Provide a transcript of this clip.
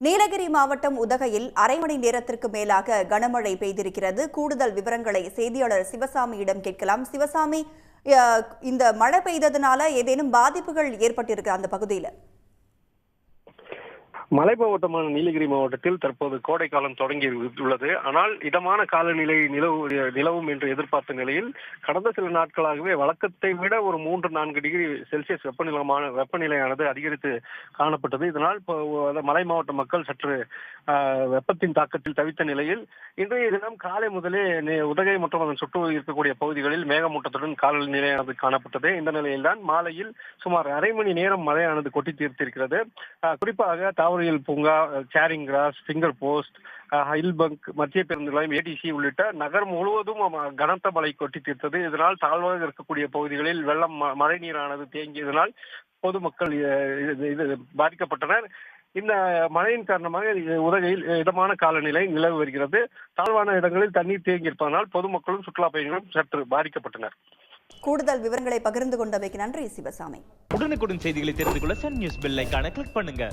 நீலகிரி மாவட்டம் உதகையில் அரை மணி நேரத்திற்கு மேலாக கனமழை பெய்திருக்கிறது. கூடுதல் விவரங்களை செய்தியாளர் சிவசாமியிடம் கேட்கலாம். சிவசாமி, இந்த மழை பெய்ததுனால ஏதேனும் பாதிப்புகள் ஏற்பட்டிருக்கு அந்த பகுதியில்? மலை மாவட்டமான நீலகிரி மாவட்டத்தில் தற்போது கோடை காலம் தொடங்கி உள்ளது. ஆனால் இதமான காலநிலை நிலவும் என்று எதிர்பார்த்த நிலையில் கடந்த சில நாட்களாகவே வழக்கத்தை விட ஒரு 3-4 டிகிரி செல்சியஸ் வெப்பநிலையானது அதிகரித்து காணப்பட்டது. இதனால் மலை மாவட்ட மக்கள் சற்று வெப்பத்தின் தாக்கத்தில் தவித்த நிலையில் இன்றைய தினம் காலை முதலே உதகை மற்றும் அதன் சுற்று இருக்கக்கூடிய பகுதிகளில் மேகமூட்டத்துடன் காலநிலையானது காணப்பட்டது. இந்த நிலையில்தான் மாலையில் சுமார் அரை மணி நேரம் மழையானது கொட்டி தீர்த்திருக்கிறது. குறிப்பாக தாவரியல் பூங்கா, சேரிங் கிராஸ், ஃபிங்கர் போஸ்ட், ஹில்பங்க், மத்திய பேருந்து நிலையம், ஏடிசி உள்ளிட்ட நகர் முழுவதும் கனத்த மழை கொட்டி தீர்த்தது. இதனால் தாழ்வாக இருக்கக்கூடிய பகுதிகளில் மழை நீரானது தேங்கியதனால் பொதுமக்கள் பாதிக்கப்பட்டனர். இந்த மழையின் காரணமாக உதகையில் இதமான காலநிலை நிலவு வருகிறது. தாழ்வான இடங்களில் தண்ணீர் தேங்கி இருப்பதனால் பொதுமக்களும் சுற்றுலா பயணிகளும் சற்று பாதிக்கப்பட்டனர். கூடுதல் விவரங்களை பகிர்ந்து கொண்டமைக்கு நன்றி சிவசாமி. உடனுக்குடன் செய்திகளை தெரிந்து கொள்ள சன் நியூஸ் பெல் ஐகானை கிளிக் பண்ணுங்க.